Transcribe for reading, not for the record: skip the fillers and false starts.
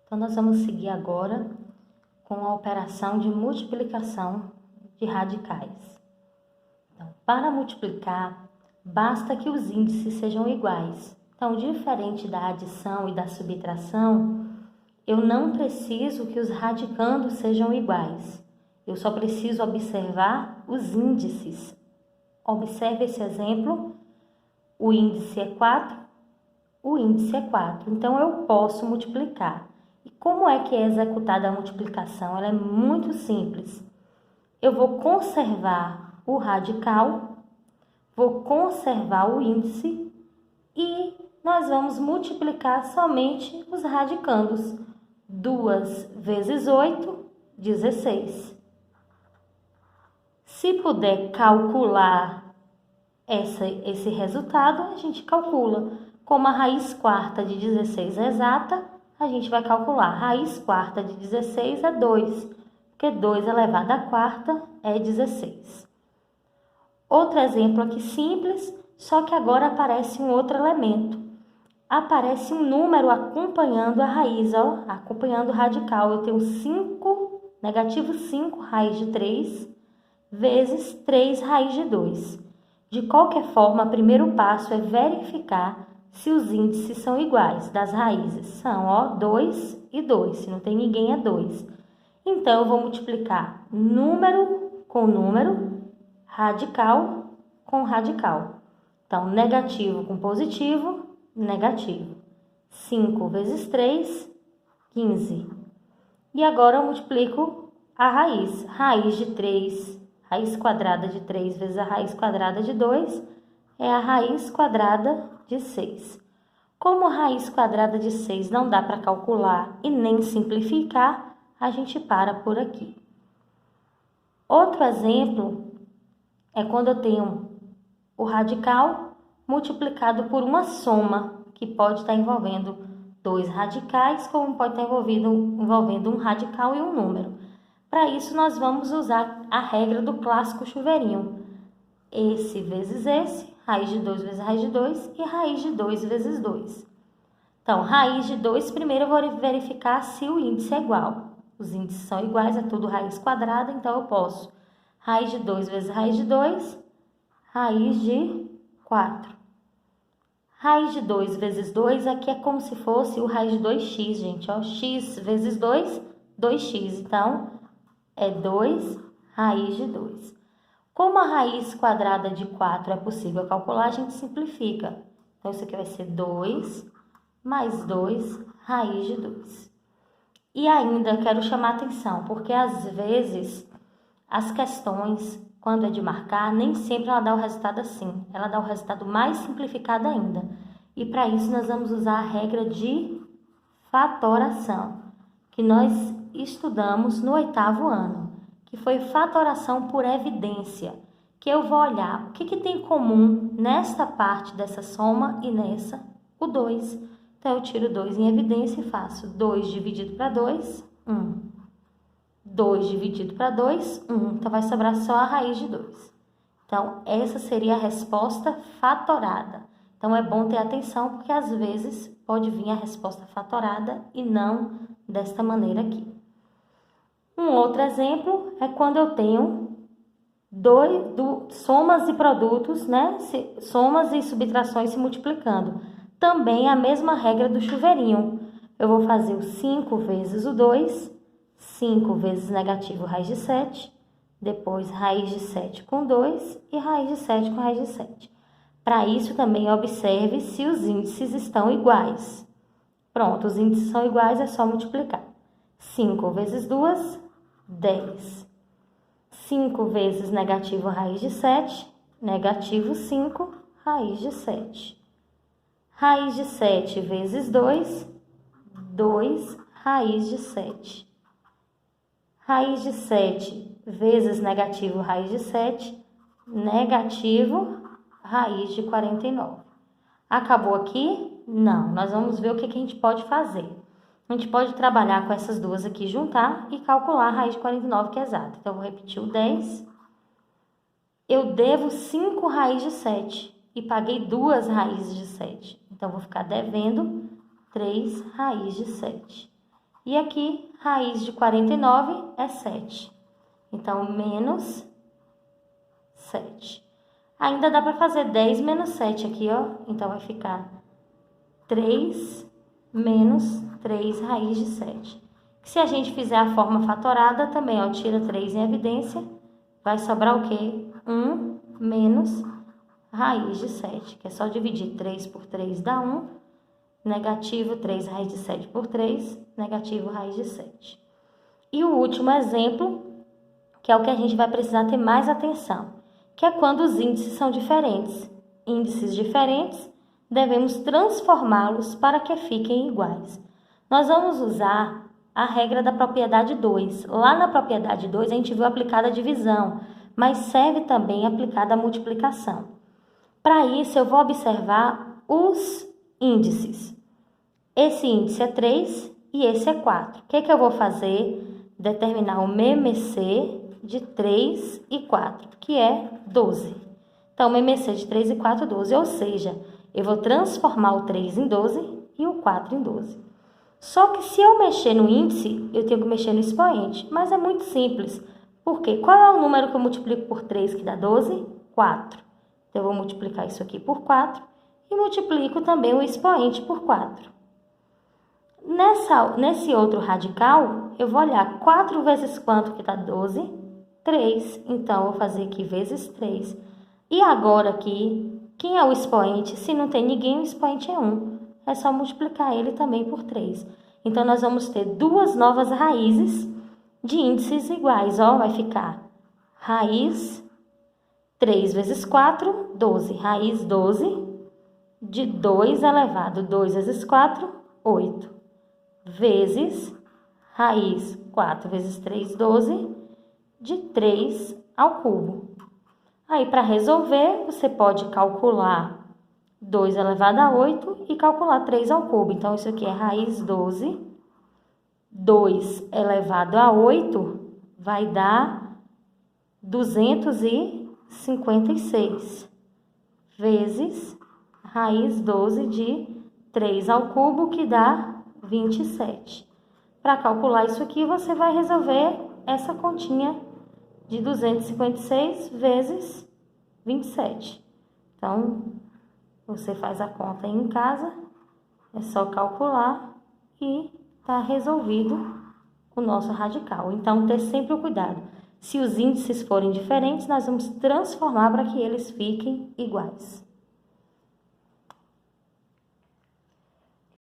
Então, nós vamos seguir agora com a operação de multiplicação de radicais. Então, para multiplicar, basta que os índices sejam iguais. Então, diferente da adição e da subtração, eu não preciso que os radicandos sejam iguais. Eu só preciso observar os índices. Observe esse exemplo. O índice é 4, o índice é 4. Então, eu posso multiplicar. E como é que é executada a multiplicação? Ela é muito simples. Eu vou conservar o radical, vou conservar o índice e nós vamos multiplicar somente os radicandos. 2 vezes 8, 16. Se puder calcular esse resultado, a gente calcula. Como a raiz quarta de 16 é exata, a gente vai calcular. Raiz quarta de 16 é 2, porque 2 elevado à quarta é 16. Outro exemplo aqui simples, só que agora aparece um outro elemento. Aparece um número acompanhando a raiz, ó, acompanhando o radical. Eu tenho 5, negativo 5 raiz de 3, vezes 3 raiz de 2. De qualquer forma, o primeiro passo é verificar se os índices são iguais das raízes. São, ó, 2 e 2. Se não tem ninguém, é 2. Então, eu vou multiplicar número com número, radical com radical. Então, negativo com positivo, negativo. 5 vezes 3, 15. E agora eu multiplico a raiz. Raiz de 3, raiz quadrada de 3 vezes a raiz quadrada de 2 é a raiz quadrada de 6. Como a raiz quadrada de 6 não dá para calcular e nem simplificar, a gente para por aqui. Outro exemplo é quando eu tenho o radical multiplicado por uma soma, que pode estar envolvendo 2 radicais, como pode estar envolvendo um radical e um número. Para isso, nós vamos usar a regra do clássico chuveirinho. Esse vezes esse, raiz de 2 vezes raiz de 2 e raiz de 2 vezes 2. Então, raiz de 2, primeiro eu vou verificar se o índice é igual. Os índices são iguais, é tudo raiz quadrada, então eu posso raiz de 2 vezes raiz de 2, raiz de 4. Raiz de 2 vezes 2, aqui é como se fosse o raiz de 2x, gente, ó. X vezes 2, 2x. Então, é 2 raiz de 2. Como a raiz quadrada de 4 é possível calcular, a gente simplifica. Então, isso aqui vai ser 2 mais 2 raiz de 2. E ainda quero chamar a atenção, porque às vezes as questões, quando é de marcar, nem sempre ela dá o resultado assim. Ela dá o resultado mais simplificado ainda. E para isso nós vamos usar a regra de fatoração, que nós estudamos no 8º ano, que foi fatoração por evidência, que eu vou olhar o que tem em comum nesta parte dessa soma e nessa, o 2. Então, eu tiro 2 em evidência e faço 2 dividido para 2, 1. 2 dividido para 2, 1. Então, vai sobrar só a raiz de 2. Então, essa seria a resposta fatorada. Então, é bom ter atenção, porque às vezes pode vir a resposta fatorada e não desta maneira aqui. Um outro exemplo é quando eu tenho somas e produtos, né? Somas e subtrações se multiplicando. Também a mesma regra do chuveirinho. Eu vou fazer o 5 vezes o 2, 5 vezes negativo raiz de 7, depois raiz de 7 com 2 e raiz de 7 com raiz de 7. Para isso também observe se os índices estão iguais. Pronto, os índices são iguais, é só multiplicar. 5 vezes 2, 10. 5 vezes negativo raiz de 7, negativo 5 raiz de 7. Raiz de 7 vezes 2, 2 raiz de 7. Raiz de 7 vezes negativo raiz de 7, negativo raiz de 49. Acabou aqui? Não. Nós vamos ver o que a gente pode fazer. A gente pode trabalhar com essas duas aqui, juntar e calcular a raiz de 49, que é exata. Então, eu vou repetir o 10. Eu devo 5 raiz de 7 e paguei 2 raízes de 7. Então, vou ficar devendo 3 raiz de 7. E aqui, raiz de 49 é 7. Então, menos 7. Ainda dá para fazer 10 menos 7 aqui, ó. Então, vai ficar 3 menos 3 raiz de 7. Se a gente fizer a forma fatorada, também, ó, tira 3 em evidência, vai sobrar o quê? 1 menos raiz de 7, que é só dividir 3 por 3 dá 1, negativo 3 raiz de 7 por 3, negativo raiz de 7. E o último exemplo, que é o que a gente vai precisar ter mais atenção, que é quando os índices são diferentes. Índices diferentes, devemos transformá-los para que fiquem iguais. Nós vamos usar a regra da propriedade 2. Lá na propriedade 2, a gente viu aplicada a divisão, mas serve também aplicada a multiplicação. Para isso, eu vou observar os índices. Esse índice é 3 e esse é 4. O que eu vou fazer? Determinar o MMC de 3 e 4, que é 12. Então, o MMC de 3 e 4 é 12, ou seja, eu vou transformar o 3 em 12 e o 4 em 12. Só que se eu mexer no índice, eu tenho que mexer no expoente, mas é muito simples. Por quê? Qual é o número que eu multiplico por 3 que dá 12? 4. Então, eu vou multiplicar isso aqui por 4 e multiplico também o expoente por 4. Nesse outro radical, eu vou olhar 4 vezes quanto que dá 12? 3. Então, eu vou fazer aqui vezes 3. E agora aqui, quem é o expoente? Se não tem ninguém, o expoente é 1. É só multiplicar ele também por 3. Então, nós vamos ter duas novas raízes de índices iguais. Ó, vai ficar raiz 3 vezes 4, 12. Raiz 12 de 2 elevado 2 vezes 4, 8. Vezes raiz 4 vezes 3, 12, de 3 ao cubo. Aí, para resolver, você pode calcular 2 elevado a 8 e calcular 3 ao cubo. Então, isso aqui é raiz 12. 2 elevado a 8 vai dar 256. Vezes raiz 12 de 3 ao cubo, que dá 27. Para calcular isso aqui, você vai resolver essa continha de 256 vezes 27. Então, você faz a conta aí em casa, é só calcular e está resolvido o nosso radical. Então, ter sempre o cuidado. Se os índices forem diferentes, nós vamos transformar para que eles fiquem iguais.